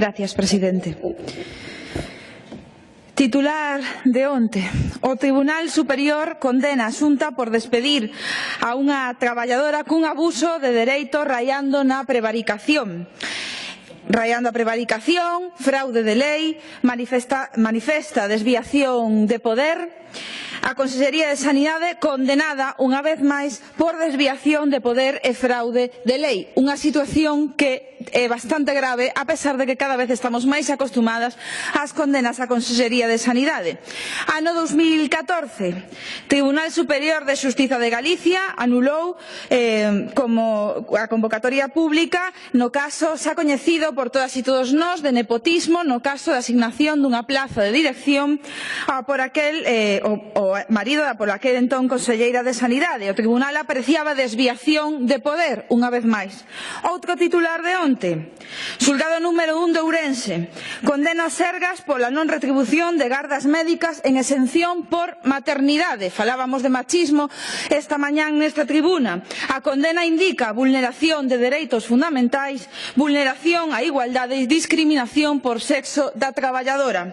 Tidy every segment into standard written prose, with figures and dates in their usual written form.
Gracias, presidente. Titular de onte. O Tribunal Superior condena a Xunta por despedir a unha traballadora cun abuso de dereito raiando na prevaricación. Raiando a prevaricación, fraude de lei, manifesta desviación de poder. A Consellería de Sanidade condenada unha vez máis por desviación de poder e fraude de lei. Unha situación que é bastante grave, a pesar de que cada vez estamos máis acostumadas ás condenas á Consellería de Sanidade. Ano 2014, Tribunal Superior de Xustiza de Galicia anulou como a convocatoria pública no caso xa coñecido por todas e todos nós de nepotismo, no caso de asignación dunha plaza de dirección por aquel o marido da por aquel entón conselleira de Sanidade. O Tribunal apreciaba desviación de poder, unha vez máis. Outro titular de onte. Xulgado número 1 de Ourense condena os Sergas pola non retribución de gardas médicas en exención por maternidade. Falábamos de machismo esta mañán nesta tribuna. A condena indica vulneración de dereitos fundamentais, vulneración á igualdade e discriminación por sexo da traballadora.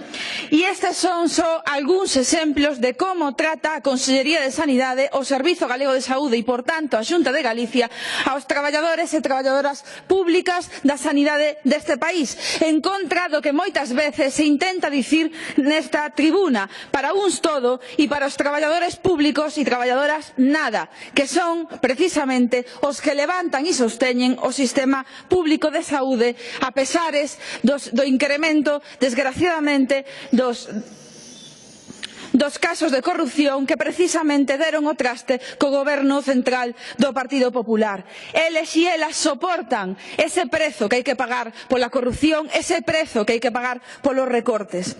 E estes son só algúns exemplos de como trata a Consellería de Sanidade, o Servizo Galego de Saúde e, por tanto, a Xunta de Galicia aos traballadores e traballadoras públicas da sanidade deste país, en contra do que moitas veces se intenta dicir nesta tribuna. Para uns todo e para os traballadores públicos e traballadoras nada, que son precisamente os que levantan e sosteñen o sistema público de saúde a pesares do incremento, desgraciadamente, dos casos de corrupción que precisamente deron o traste co goberno central do Partido Popular. Eles e elas soportan ese prezo que hai que pagar pola corrupción, ese prezo que hai que pagar polos recortes.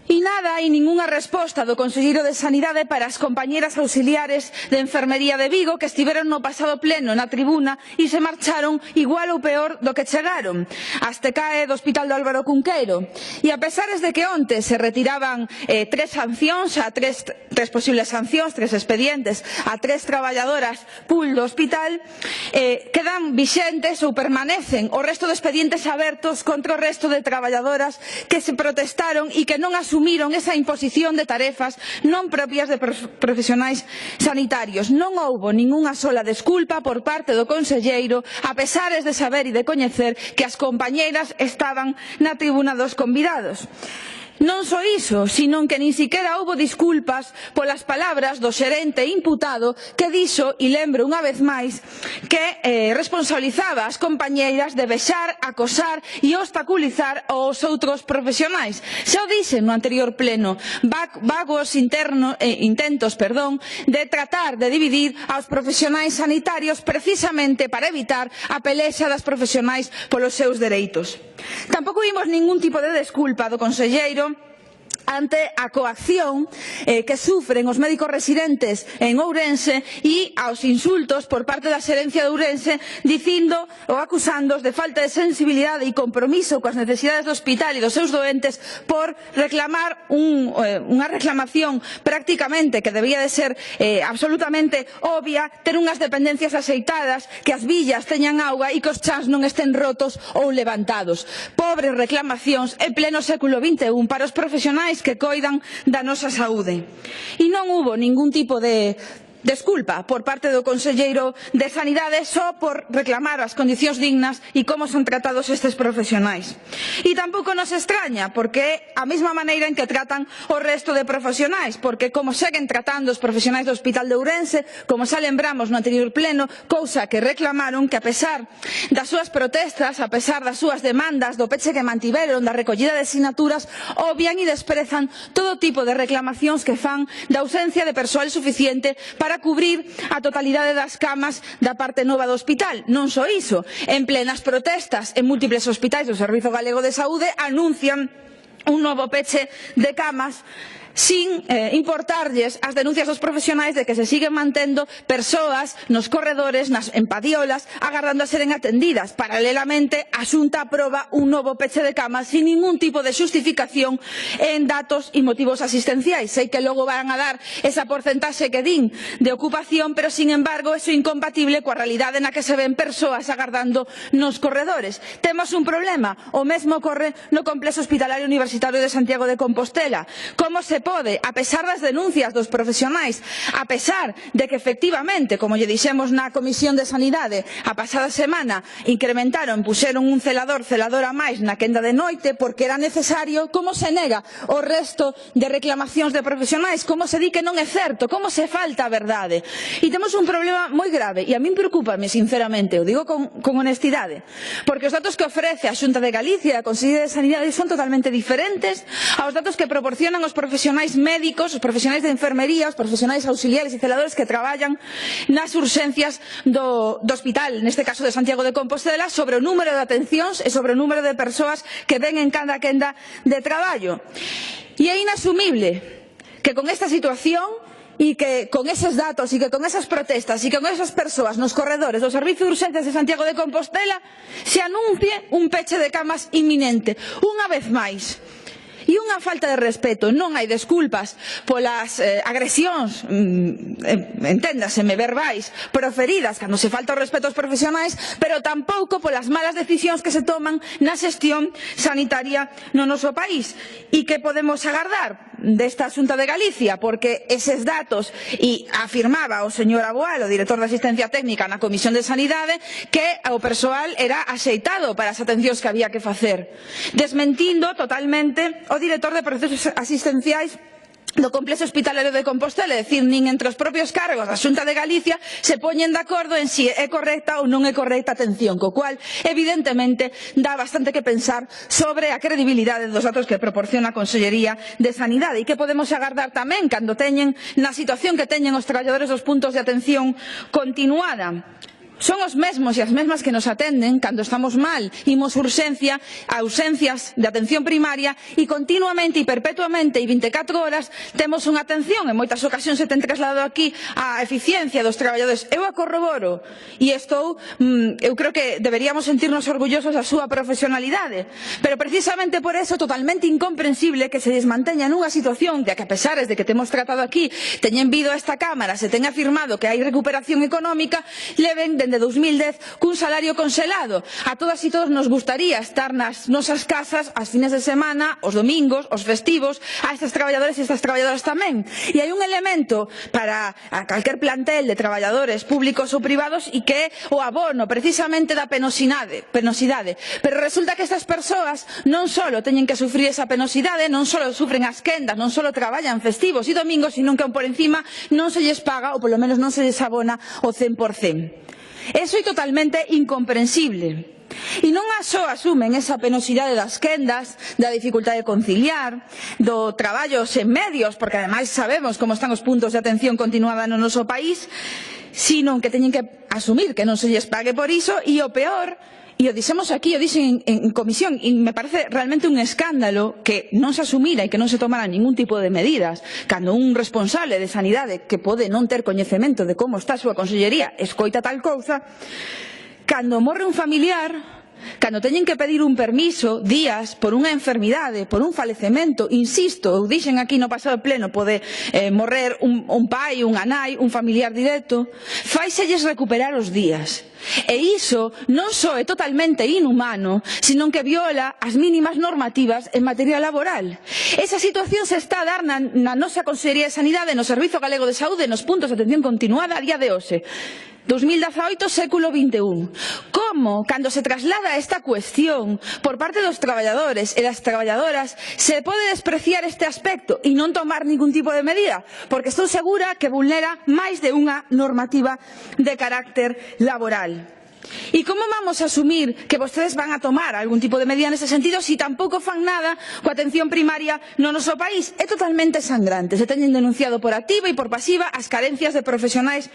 E nada, hai ningunha resposta do Conselleiro de Sanidade para as compañeras auxiliares de Enfermería de Vigo que estiveron no pasado pleno na tribuna e se marcharon igual ou peor do que chegaron. As TECAE do Hospital do Álvaro Cunqueiro. E a pesares de que onte se retiraban tres sancións, tres posibles sancións, tres expedientes a tres traballadoras pool do hospital, quedan vixentes ou permanecen o resto de expedientes abertos contra o resto de traballadoras que se protestaron e que non asumiron esa imposición de tarefas non propias de profesionais sanitarios. Non houbo ningunha sola desculpa por parte do conselleiro, a pesares de saber e de coñecer que as compañeiras estaban na tribuna dos convidados. Non só iso, sino que nin siquiera houbo disculpas polas palabras do xerente imputado que dixo, e lembro unha vez máis, que responsabilizaba as compañeiras de vexar, acosar e obstaculizar aos outros profesionais. Xa o dixen no anterior pleno, vagos intentos de tratar de dividir aos profesionais sanitarios precisamente para evitar a pelexa das profesionais polos seus dereitos. Tampouco vimos ningún tipo de desculpa do conselleiro ante a coacción que sufren os médicos residentes en Ourense e aos insultos por parte da xerencia de Ourense dicindo ou acusándoos de falta de sensibilidade e compromiso coas necesidades do hospital e dos seus doentes por reclamar unha reclamación prácticamente que debía de ser absolutamente obvia, ter unhas dependencias axeitadas, que as villas teñan auga e que os chans non estén rotos ou levantados. Pobres reclamacións en pleno século XXI para os profesionais que coidan da nosa saúde. E non hubo ningún tipo de desculpa por parte do conselleiro de Sanidade só por reclamar as condicións dignas e como son tratados estes profesionais. E tampouco nos extraña, porque é a mesma maneira en que tratan o resto de profesionais, porque como seguen tratando os profesionais do Hospital de Ourense, como xa lembramos no anterior pleno, cousa que reclamaron que a pesar das súas protestas, a pesar das súas demandas, do peche que mantiveron, da recollida de sinaturas, obvian e desprezan todo tipo de reclamacións que fan da ausencia de persoal suficiente para cubrir a totalidade das camas da parte nova do hospital. Non só iso, en plenas protestas en múltiples hospitais do Servizo Galego de Saúde anuncian un novo peche de camas sin importarlles as denuncias dos profesionais de que se siguen mantendo persoas nos corredores, nas empadiolas, agardando a seren atendidas. Paralelamente, a Xunta aproba un novo peche de camas sin ningún tipo de xustificación en datos e motivos asistenciais. Sei que logo van a dar esa porcentaxe que din de ocupación, pero, sin embargo, eso é incompatible coa realidade na que se ven persoas agardando nos corredores. Temos un problema. O mesmo ocorre no Complexo Hospitalario Universitario de Santiago de Compostela. Como se pode, a pesar das denuncias dos profesionais, a pesar de que efectivamente, como lle dixemos na Comisión de Sanidade, a pasada semana incrementaron, puxeron un celadora máis na quenda de noite porque era necesario, como se nega o resto de reclamacións de profesionais, como se di que non é certo, como se falta a verdade. E temos un problema moi grave, e a min preocúpame, sinceramente, o digo con honestidade, porque os datos que ofrece a Xunta de Galicia e a Consellería de Sanidade son totalmente diferentes aos datos que proporcionan os profesionais médicos, os profesionais de enfermería, os profesionais auxiliares e celadores que traballan nas urxencias do hospital, neste caso de Santiago de Compostela, sobre o número de atencións e sobre o número de persoas que ven en cada quenda de traballo. E é inasumible que con esta situación e que con eses datos e que con esas protestas e que con esas persoas nos corredores do Servicio de Urxencias de Santiago de Compostela se anuncie un peche de camas inminente. Unha vez máis. E unha falta de respeto. Non hai desculpas polas agresións, enténdaseme, verbais, proferidas cando se falta o respeto aos profesionais, pero tampouco polas malas decisións que se toman na xestión sanitaria no noso país. E que podemos agardar desta Xunta de Galicia? Porque eses datos, e afirmaba o señor Aboal, o director de Asistencia Técnica na Comisión de Sanidade, que o persoal era axeitado para as atencións que había que facer, desmentindo totalmente o director de procesos asistenciais do Complexo Hospitalario de Compostela, é dicir, nin entre os propios cargos da Xunta de Galicia se poñen de acordo en si é correcta ou non é correcta a atención, co cual, evidentemente, dá bastante que pensar sobre a credibilidade dos datos que proporciona a Consellería de Sanidade. E que podemos agardar tamén cando teñen na situación que teñen os traballadores dos puntos de atención continuada. Son os mesmos e as mesmas que nos atenden cando estamos mal, imos urxencia, a ausencias de atención primaria e continuamente e perpetuamente e 24 horas temos unha atención. En moitas ocasións se ten trasladado aquí a eficiencia dos traballadores. Eu a corroboro e eu creo que deberíamos sentirnos orgullosos da súa profesionalidade, pero precisamente por eso totalmente incomprensible que se desmanteña nunha situación de que, a pesar de que temos tratado aquí, teñen vido a esta Cámara, se ten afirmado que hai recuperación económica, leven dende 2010 cun salario congelado. A todas e todos nos gustaría estar nas nosas casas as fines de semana, os domingos, os festivos, a estes traballadores e estas traballadoras tamén. E hai un elemento para a calquer plantel de traballadores públicos ou privados e que é o abono precisamente da penosidade. Pero resulta que estas persoas non só teñen que sufrir esa penosidade, non só sufren as quendas, non só traballan festivos e domingos, sino que por encima non se lles paga ou polo menos non se lles abona o 100%. Eso é totalmente incomprensible. E non só asumen esa penosidade das quendas, da dificultade de conciliar, do traballo sen medios, porque ademais sabemos como están os puntos de atención continuada no noso país, sino que teñen que asumir que non se lles pague por iso, e o peor, e o dixemos aquí, o dixen en comisión, e me parece realmente un escándalo que non se asumira e que non se tomara ningún tipo de medidas cando un responsable de sanidade que pode non ter coñecemento de como está a súa consellería escoita tal cousa, cando morre un familiar, cando teñen que pedir un permiso, días, por unha enfermidade, por un falecemento, insisto, eu dixen aquí no pasado pleno, pode morrer un pai, unha nai, un familiar directo, fáiselles recuperar os días. E iso non só é totalmente inhumano, sino que viola as mínimas normativas en materia laboral. Esa situación se está a dar na nosa Consellería de Sanidade, no Servizo Galego de Saúde, nos puntos de atención continuada a día de hoxe. 2018, século XXI. Como, cando se traslada esta cuestión por parte dos traballadores e das traballadoras, se pode despreciar este aspecto e non tomar ningún tipo de medida? Porque estou segura que vulnera máis de unha normativa de carácter laboral. ¿Y cómo vamos a asumir que vostedes van a tomar algún tipo de medida nese sentido se tampouco fan nada coa atención primaria no noso país? É totalmente sangrante. Se teñen denunciado por activa e por pasiva as carencias de profesionais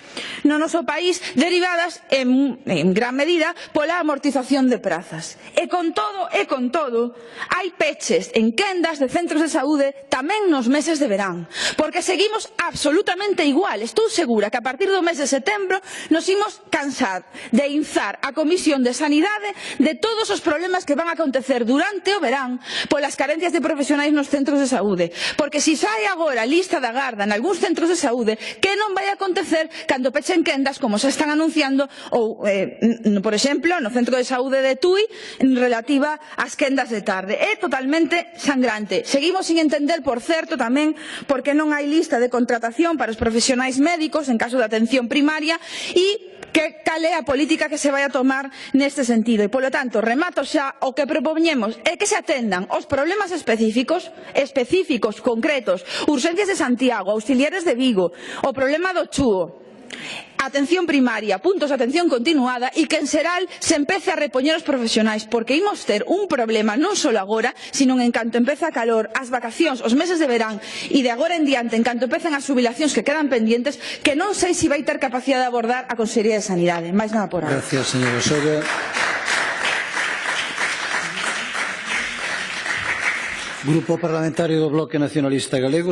no noso país derivadas en gran medida pola amortización de prazas. E con todo, hai peches en quendas de centros de saúde tamén nos meses de verán. Porque seguimos absolutamente igual. Estou segura que a partir do mes de setembro nos imos cansar de instar a Comisión de Sanidade de todos os problemas que van a acontecer durante o verán polas carencias de profesionais nos centros de saúde. Porque se sai agora a lista da garda en algúns centros de saúde, que non vai acontecer cando pechen quendas como se están anunciando ou, por exemplo, no centro de saúde de Tui relativa ás quendas de tarde. É totalmente sangrante. Seguimos sin entender, por certo, tamén porque non hai lista de contratación para os profesionais médicos en caso de atención primaria e cal é a política que se vai a tomar neste sentido. E, polo tanto, remato xa, o que propoñemos é que se atendan os problemas específicos, concretos, urxencias de Santiago, auxiliares de Vigo, o problema do Chúo, atención primaria, puntos de atención continuada e que en xeral se empece a repoñer os profesionais, porque imos ter un problema non só agora, sino en canto empeza a calor, as vacacións, os meses de verán e de agora en diante, en canto empecen as xubilacións que quedan pendientes, que non sei se vai ter capacidade de abordar a Consellería de Sanidade. Mais nada por ahora. Gracias, señora Soria. Grupo Parlamentario do Bloque Nacionalista Galego.